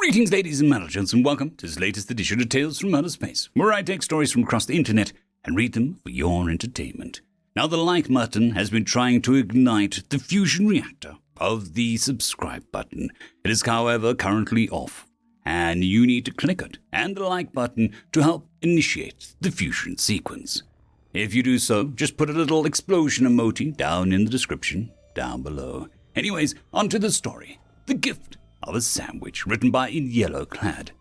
Greetings, ladies and gentlemen, and welcome to this latest edition of Tales from Outer Space, where I take stories from across the internet and read them for your entertainment. Now, the like button has been trying to ignite the fusion reactor of the subscribe button. It is, however, currently off, and you need to click it and the like button to help initiate the fusion sequence. If you do so, just put a little explosion emoji down in the description down below. Anyways, onto the story. The Gift of a Sandwich, written by In Yellow Clad.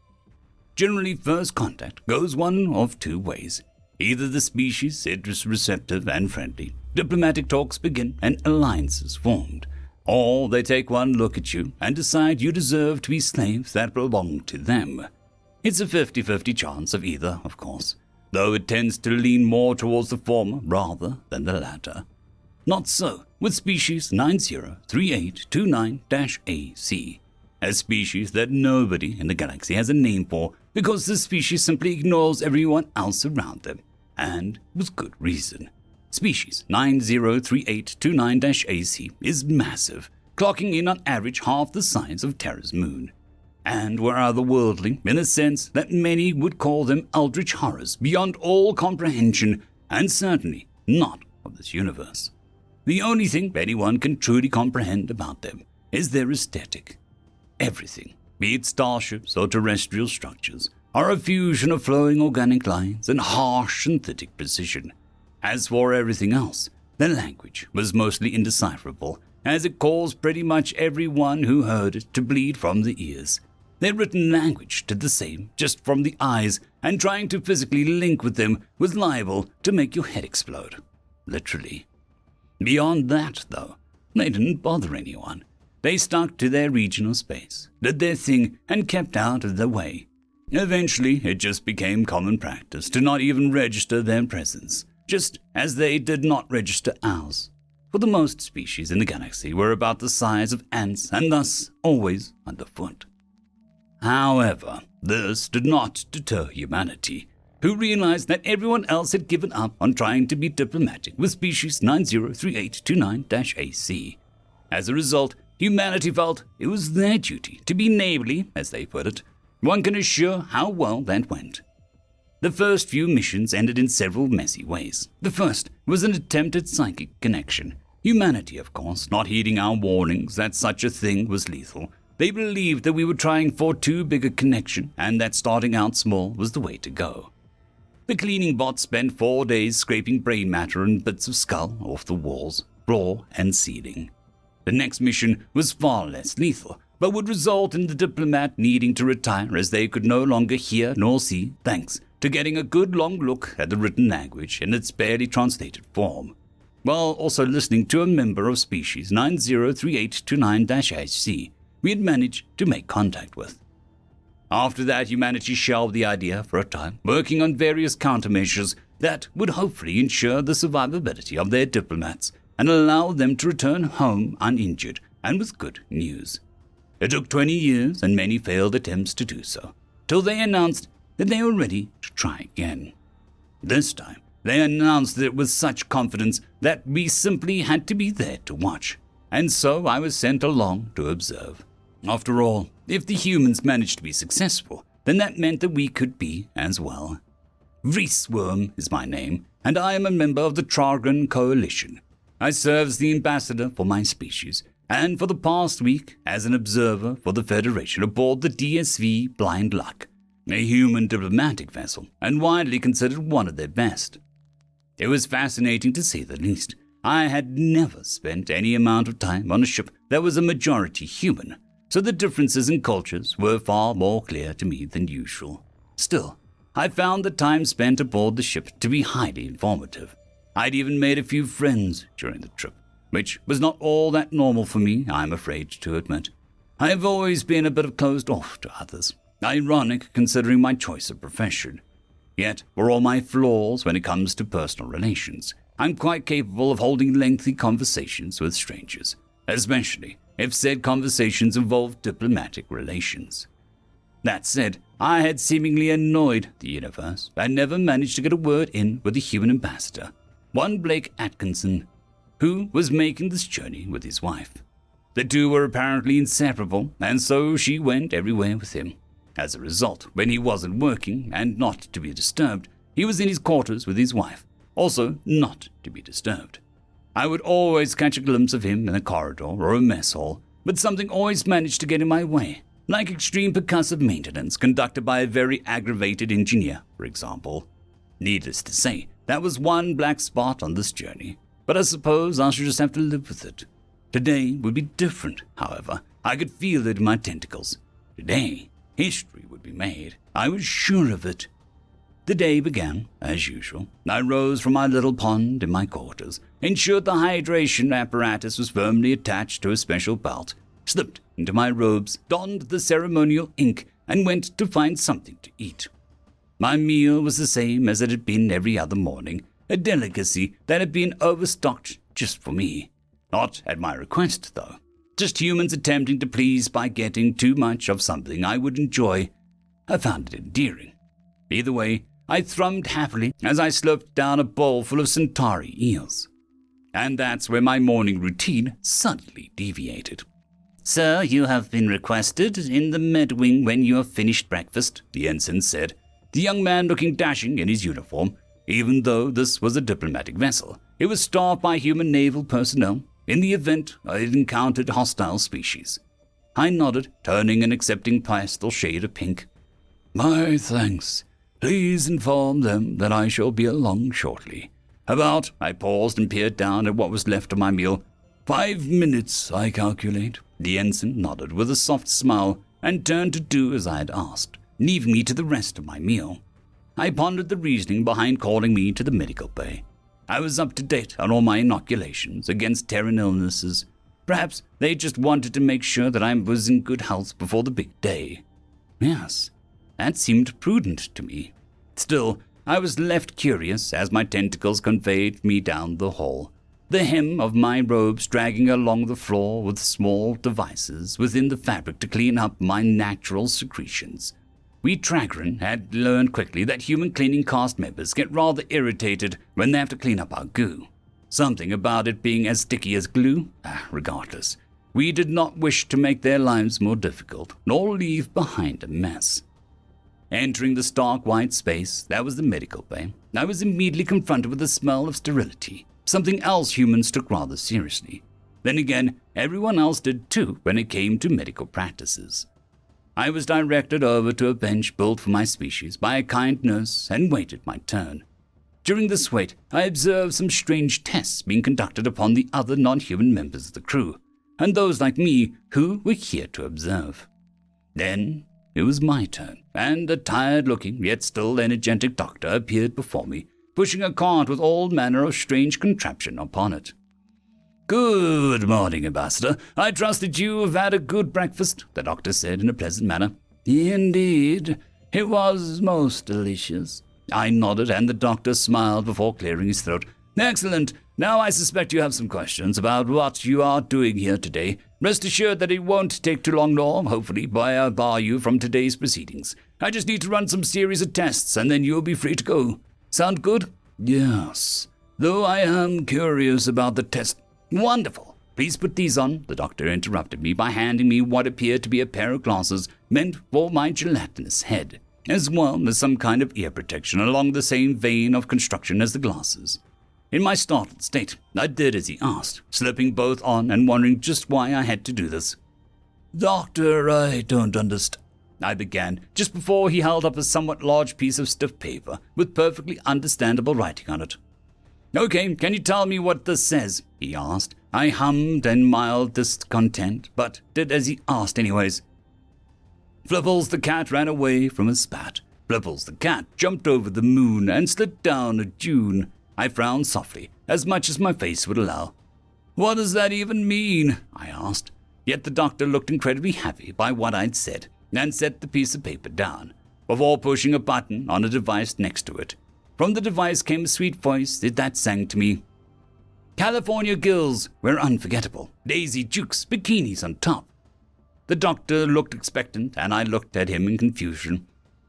Generally, first contact goes one of two ways. Either the species is receptive and friendly, diplomatic talks begin, and alliances formed, or they take one look at you and decide you deserve to be slaves that belong to them. It's a 50-50 chance of either, of course, though it tends to lean more towards the former rather than the latter. Not so with species 903829-AC, a species that nobody in the galaxy has a name for because the species simply ignores everyone else around them, and with good reason. Species 903829-AC is massive, clocking in on average half the size of Terra's moon, and were otherworldly in the sense that many would call them eldritch horrors beyond all comprehension, and certainly not of this universe. The only thing anyone can truly comprehend about them is their aesthetic. Everything, be it starships or terrestrial structures, are a fusion of flowing organic lines and harsh synthetic precision. As for everything else, their language was mostly indecipherable, as it caused pretty much everyone who heard it to bleed from the ears. Their written language did the same, just from the eyes, and trying to physically link with them was liable to make your head explode. Literally. Beyond that, though, they didn't bother anyone. They stuck to their regional space, did their thing, and kept out of the way. Eventually, it just became common practice to not even register their presence, just as they did not register ours. For the most species in the galaxy were about the size of ants and thus always underfoot. However, this did not deter humanity, who realized that everyone else had given up on trying to be diplomatic with species 903829-AC. As a result, humanity felt it was their duty to be neighborly, as they put it. One can assure how well that went. The first few missions ended in several messy ways. The first was an attempted psychic connection. Humanity, of course, not heeding our warnings that such a thing was lethal. They believed that we were trying for too big a connection and that starting out small was the way to go. The cleaning bot spent 4 days scraping brain matter and bits of skull off the walls, floor, and ceiling. The next mission was far less lethal, but would result in the diplomat needing to retire as they could no longer hear nor see, thanks to getting a good long look at the written language in its barely translated form, while also listening to a member of species 903829-HC we had managed to make contact with. After that, humanity shelved the idea for a time, working on various countermeasures that would hopefully ensure the survivability of their diplomats and allow them to return home uninjured and with good news. It took 20 years and many failed attempts to do so, till they announced that they were ready to try again. This time, they announced it with such confidence that we simply had to be there to watch, and so I was sent along to observe. After all, if the humans managed to be successful, then that meant that we could be as well. Reesworm is my name, and I am a member of the Terran Coalition. I serve as the ambassador for my species, and for the past week as an observer for the Federation aboard the DSV Blind Luck, a human diplomatic vessel, and widely considered one of their best. It was fascinating to say the least. I had never spent any amount of time on a ship that was a majority human, so the differences in cultures were far more clear to me than usual. Still, I found the time spent aboard the ship to be highly informative. I'd even made a few friends during the trip, which was not all that normal for me, I'm afraid to admit. I have always been a bit closed off to others, ironic considering my choice of profession. Yet, for all my flaws when it comes to personal relations, I'm quite capable of holding lengthy conversations with strangers, especially if said conversations involve diplomatic relations. That said, I had seemingly annoyed the universe and never managed to get a word in with the human ambassador, one Blake Atkinson, who was making this journey with his wife. The two were apparently inseparable, and so she went everywhere with him. As a result, when he wasn't working and not to be disturbed, he was in his quarters with his wife, also not to be disturbed. I would always catch a glimpse of him in a corridor or a mess hall, but something always managed to get in my way, like extreme percussive maintenance conducted by a very aggravated engineer, for example. Needless to say, that was one black spot on this journey, but I suppose I should just have to live with it. Today would be different, however. I could feel it in my tentacles. Today, history would be made. I was sure of it. The day began, as usual. I rose from my little pond in my quarters, ensured the hydration apparatus was firmly attached to a special belt, slipped into my robes, donned the ceremonial ink, and went to find something to eat. My meal was the same as it had been every other morning, a delicacy that had been overstocked just for me. Not at my request, though. Just humans attempting to please by getting too much of something I would enjoy. I found it endearing. Either way, I thrummed happily as I slurped down a bowl full of Centauri eels. And that's where my morning routine suddenly deviated. "Sir, you have been requested in the med-wing when you have finished breakfast," the ensign said, the young man looking dashing in his uniform. Even though this was a diplomatic vessel, it was staffed by human naval personnel in the event I had encountered hostile species. I nodded, turning an accepting pastel shade of pink. "My thanks. Please inform them that I shall be along shortly. I paused and peered down at what was left of my meal. 5 minutes, I calculate." The ensign nodded with a soft smile and turned to do as I had asked, leaving me to the rest of my meal. I pondered the reasoning behind calling me to the medical bay. I was up to date on all my inoculations against Terran illnesses. Perhaps they just wanted to make sure that I was in good health before the big day. Yes, that seemed prudent to me. Still, I was left curious as my tentacles conveyed me down the hall, the hem of my robes dragging along the floor with small devices within the fabric to clean up my natural secretions. We Terran had learned quickly that human cleaning cast members get rather irritated when they have to clean up our goo. Something about it being as sticky as glue. Regardless, we did not wish to make their lives more difficult, nor leave behind a mess. Entering the stark white space that was the medical bay, I was immediately confronted with the smell of sterility, something else humans took rather seriously. Then again, everyone else did too when it came to medical practices. I was directed over to a bench built for my species by a kind nurse and waited my turn. During this wait, I observed some strange tests being conducted upon the other non-human members of the crew, and those like me who were here to observe. Then it was my turn, and a tired-looking yet still energetic doctor appeared before me, pushing a cart with all manner of strange contraption upon it. "Good morning, Ambassador. I trust that you have had a good breakfast," the doctor said in a pleasant manner. "Indeed, it was most delicious." I nodded, and the doctor smiled before clearing his throat. "Excellent. Now I suspect you have some questions about what you are doing here today. Rest assured that it won't take too long nor, hopefully, bar you from today's proceedings. I just need to run some series of tests, and then you'll be free to go. Sound good?" "Yes, though I am curious about the test." "Wonderful. Please put these on," the doctor interrupted me by handing me what appeared to be a pair of glasses meant for my gelatinous head, as well as some kind of ear protection along the same vein of construction as the glasses. In my startled state, I did as he asked, slipping both on and wondering just why I had to do this. "Doctor, I don't understand," I began, just before he held up a somewhat large piece of stiff paper with perfectly understandable writing on it. "Okay, can you tell me what this says?" he asked. I hummed in mild discontent, but did as he asked anyways. Flibbles the cat ran away from a spat. Flibbles the cat jumped over the moon and slid down a dune. I frowned softly, as much as my face would allow. "What does that even mean?" I asked. Yet the doctor looked incredibly happy by what I'd said, and set the piece of paper down, before pushing a button on a device next to it. From the device came a sweet voice that sang to me. "California gills were unforgettable. Daisy Dukes, bikinis on top." The doctor looked expectant, and I looked at him in confusion.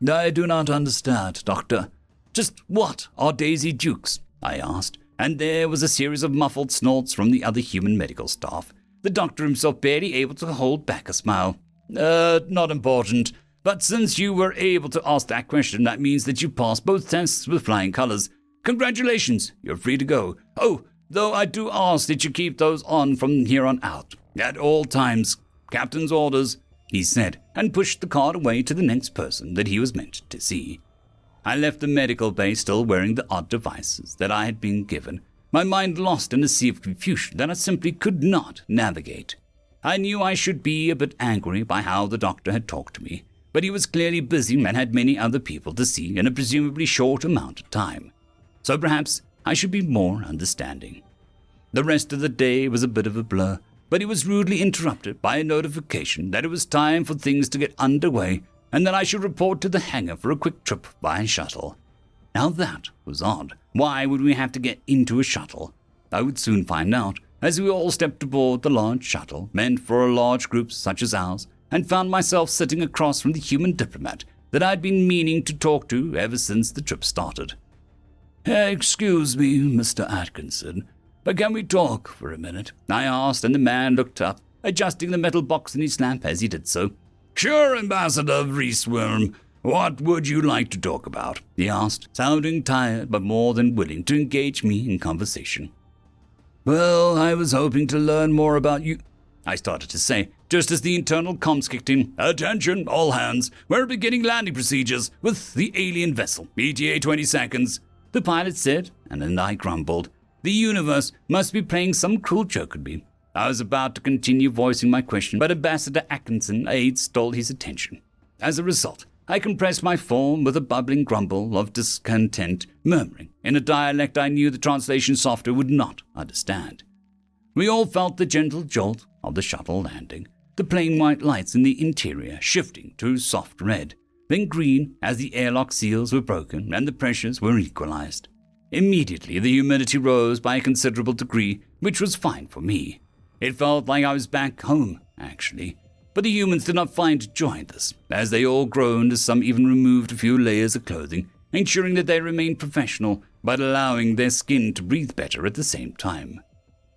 "I do not understand, Doctor. Just what are Daisy Dukes?" I asked, and there was a series of muffled snorts from the other human medical staff. the doctor himself barely able to hold back a smile. Not important. But since you were able to ask that question, that means that you passed both tests with flying colors. Congratulations, you're free to go. Oh, though I do ask that you keep those on from here on out. At all times. Captain's orders, he said, and pushed the card away to the next person that he was meant to see. I left the medical bay still wearing the odd devices that I had been given, my mind lost in a sea of confusion that I simply could not navigate. I knew I should be a bit angry by how the doctor had talked to me, but he was clearly busy and had many other people to see in a presumably short amount of time. So perhaps I should be more understanding. The rest of the day was a bit of a blur, but he was rudely interrupted by a notification that it was time for things to get underway and that I should report to the hangar for a quick trip by shuttle. Now that was odd. Why would we have to get into a shuttle? I would soon find out, as we all stepped aboard the large shuttle meant for a large group such as ours, and found myself sitting across from the human diplomat that I'd been meaning to talk to ever since the trip started. Excuse me, Mr. Atkinson, but can we talk for a minute? I asked, and the man looked up, adjusting the metal box in his lamp as he did so. Sure, Ambassador Reesworm. What would you like to talk about? He asked, sounding tired but more than willing to engage me in conversation. Well, I was hoping to learn more about you, I started to say, just as the internal comms kicked in. Attention, all hands. We're beginning landing procedures with the alien vessel. ETA 20 seconds. The pilot said, and then I grumbled. The universe must be playing some cruel joke at me. I was about to continue voicing my question, but Ambassador Atkinson's aide stole his attention. As a result, I compressed my form with a bubbling grumble of discontent, murmuring in a dialect I knew the translation software would not understand. We all felt the gentle jolt of the shuttle landing, the plain white lights in the interior shifting to soft red, then green as the airlock seals were broken and the pressures were equalized. Immediately, the humidity rose by a considerable degree, which was fine for me. It felt like I was back home, actually. But the humans did not find joy in this, as they all groaned as some even removed a few layers of clothing, ensuring that they remained professional, but allowing their skin to breathe better at the same time.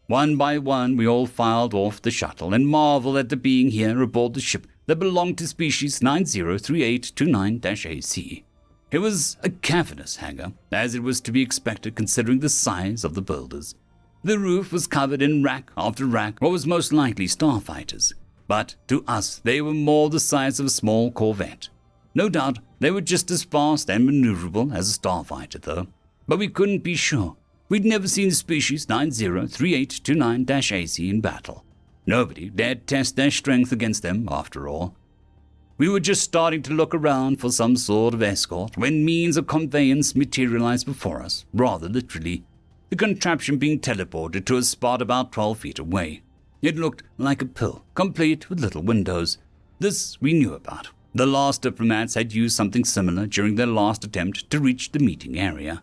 One by one, we all filed off the shuttle and marveled at the being here aboard the ship that belonged to species 903829-AC. It was a cavernous hangar, as it was to be expected considering the size of the builders. The roof was covered in rack after rack, what was most likely starfighters. But to us, they were more the size of a small corvette. No doubt, they were just as fast and maneuverable as a starfighter, though. But we couldn't be sure. We'd never seen species 903829-AC in battle. Nobody dared test their strength against them, after all. We were just starting to look around for some sort of escort when means of conveyance materialized before us, rather literally. The contraption being teleported to a spot about 12 feet away. It looked like a pill, complete with little windows. This we knew about. The last diplomats had used something similar during their last attempt to reach the meeting area.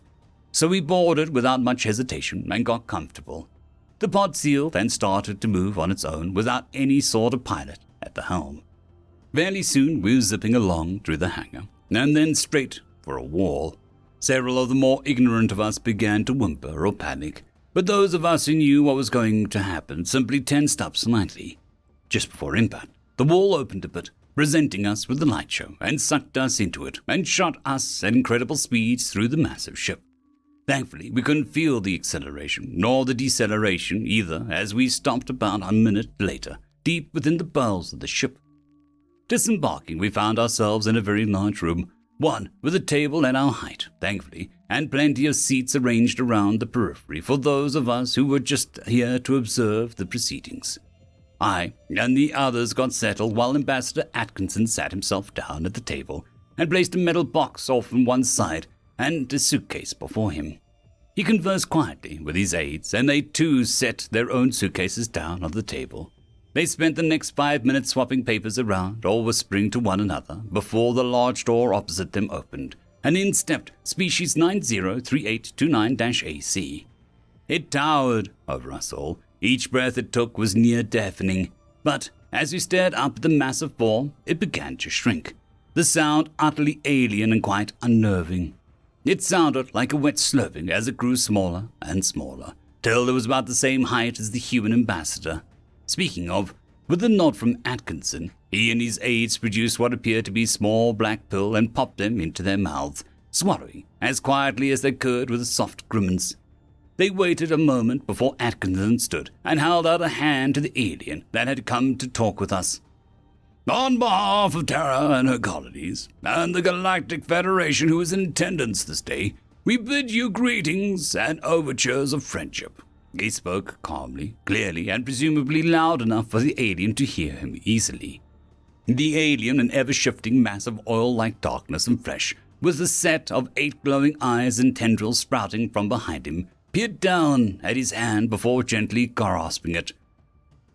So we boarded without much hesitation and got comfortable. The pod seal then started to move on its own without any sort of pilot at the helm. Fairly soon we were zipping along through the hangar, and then straight for a wall. Several of the more ignorant of us began to whimper or panic, but those of us who knew what was going to happen simply tensed up slightly. Just before impact, the wall opened a bit, presenting us with the light show, and sucked us into it, and shot us at incredible speeds through the massive ship. Thankfully, we couldn't feel the acceleration, nor the deceleration either, as we stopped about a minute later, deep within the bowels of the ship. Disembarking, we found ourselves in a very large room, one with a table at our height, thankfully, and plenty of seats arranged around the periphery for those of us who were just here to observe the proceedings. I and the others got settled while Ambassador Atkinson sat himself down at the table and placed a metal box off on one side and a suitcase before him. He conversed quietly with his aides, and they too set their own suitcases down on the table. They spent the next 5 minutes swapping papers around or whispering to one another before the large door opposite them opened, and in stepped species 903829-AC. It towered over us all. Each breath it took was near deafening, but as we stared up at the massive form, it began to shrink, the sound utterly alien and quite unnerving. It sounded like a wet slurping as it grew smaller and smaller, till it was about the same height as the human ambassador. Speaking of, with a nod from Atkinson, he and his aides produced what appeared to be small black pill and popped them into their mouths, swallowing as quietly as they could with a soft grimace. They waited a moment before Atkinson stood and held out a hand to the alien that had come to talk with us. On behalf of Terra and her colonies, and the Galactic Federation who is in attendance this day, we bid you greetings and overtures of friendship. He spoke calmly, clearly, and presumably loud enough for the alien to hear him easily. The alien, an ever-shifting mass of oil-like darkness and flesh, with a set of 8 glowing eyes and tendrils sprouting from behind him, peered down at his hand before gently grasping it.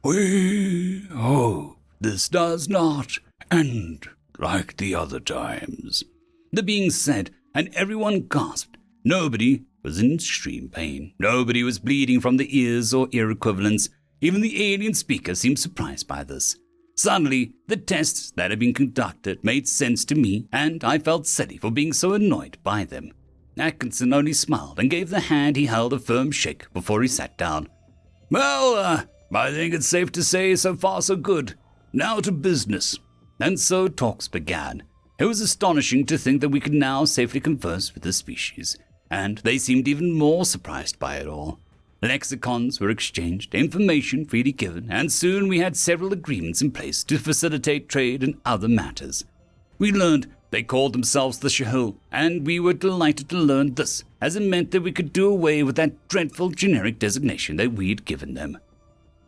We hope this does not end like the other times. The being said, and everyone gasped. Nobody was in extreme pain. Nobody was bleeding from the ears or ear equivalents. Even the alien speaker seemed surprised by this. Suddenly, the tests that had been conducted made sense to me, and I felt silly for being so annoyed by them. Atkinson only smiled and gave the hand he held a firm shake before he sat down. Well, I think it's safe to say so far so good. Now to business. And so talks began. It was astonishing to think that we could now safely converse with the species, and they seemed even more surprised by it all. Lexicons were exchanged, information freely given, and soon we had several agreements in place to facilitate trade and other matters. We learned they called themselves the Shahil, and we were delighted to learn this, as it meant that we could do away with that dreadful generic designation that we had given them.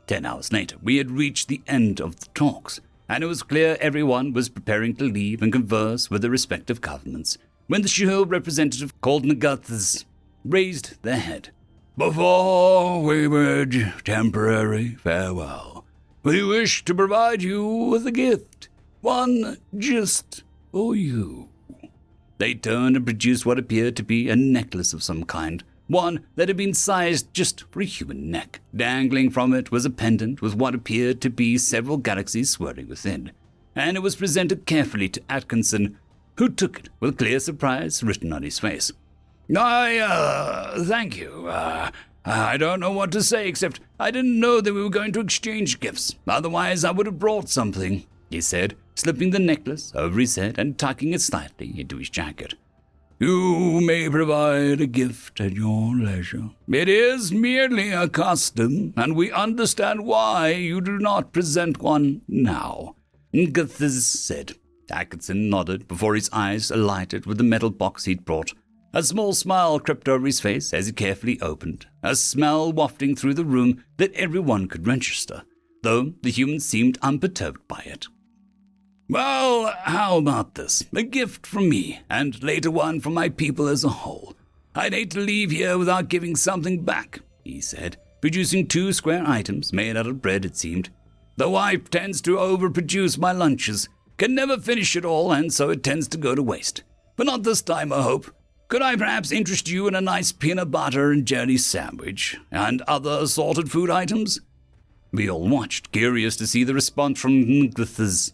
10 hours later, we had reached the end of the talks, and it was clear everyone was preparing to leave and converse with their respective governments, when the Shahil representative called Nagathas raised their head. Before we bid temporary farewell, we wish to provide you with a gift, one just for you. They turned and produced what appeared to be a necklace of some kind, one that had been sized just for a human neck. Dangling from it was a pendant with what appeared to be several galaxies swirling within, and it was presented carefully to Atkinson, who took it with clear surprise written on his face. Thank you. I don't know what to say, except I didn't know that we were going to exchange gifts. Otherwise, I would have brought something, he said, slipping the necklace over his head and tucking it slightly into his jacket. You may provide a gift at your leisure. It is merely a custom, and we understand why you do not present one now, Nagathas said. Atkinson nodded before his eyes alighted with the metal box he'd brought. A small smile crept over his face as he carefully opened, a smell wafting through the room that everyone could register, though the humans seemed unperturbed by it. Well, how about this? A gift from me, and later one from my people as a whole. I'd hate to leave here without giving something back, he said, producing 2 square items made out of bread, it seemed. The wife tends to overproduce my lunches, can never finish it all, and so it tends to go to waste. But not this time, I hope. Could I perhaps interest you in a nice peanut butter and jelly sandwich, and other assorted food items? We all watched, curious to see the response from Nagathas,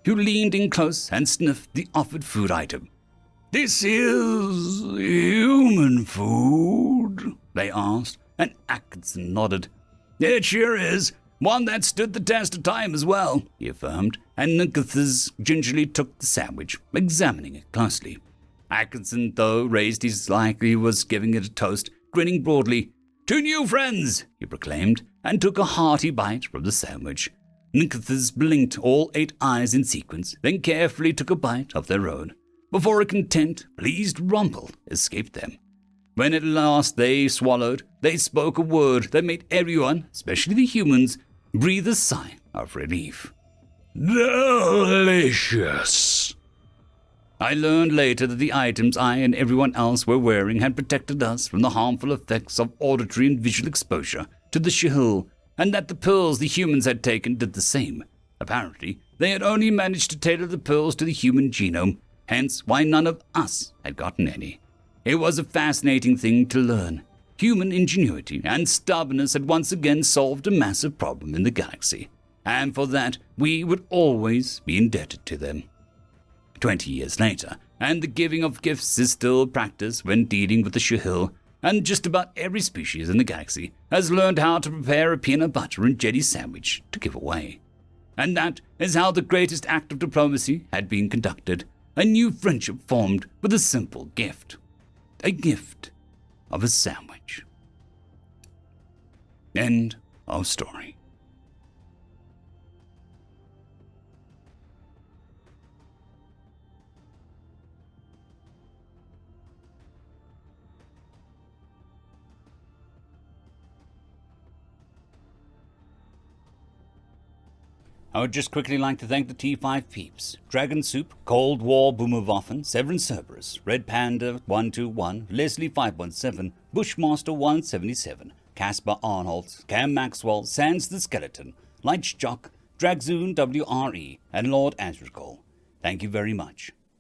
who leaned in close and sniffed the offered food item. This is human food, they asked, and Atkinson nodded. It sure is. One that stood the test of time as well, he affirmed, and Nagathas gingerly took the sandwich, examining it closely. Atkinson, though, raised his like he was giving it a toast, grinning broadly. 2 new friends, he proclaimed, and took a hearty bite from the sandwich. Nagathas blinked all 8 eyes in sequence, then carefully took a bite of their own, before a content, pleased rumble escaped them. When at last they swallowed, they spoke a word that made everyone, especially the humans, breathe a sigh of relief. Delicious! I learned later that the items I and everyone else were wearing had protected us from the harmful effects of auditory and visual exposure to the Shahil, and that the pills the humans had taken did the same. Apparently, they had only managed to tailor the pills to the human genome, hence why none of us had gotten any. It was a fascinating thing to learn. Human ingenuity and stubbornness had once again solved a massive problem in the galaxy, and for that we would always be indebted to them. 20 years later, and the giving of gifts is still practiced when dealing with the Shahil, and just about every species in the galaxy has learned how to prepare a peanut butter and jelly sandwich to give away. And that is how the greatest act of diplomacy had been conducted. A new friendship formed with a simple gift. A gift of a sandwich. End of story. I would just quickly like to thank the T5 peeps, Dragon Soup, Cold War Boomerwaffen, Severin Cerberus, Red Panda 121, Leslie 517, Bushmaster 177, Caspar Arnholtz, Cam Maxwell, Sans the Skeleton, Lightjock, Dragzoon WRE, and Lord Azrakal. Thank you very much.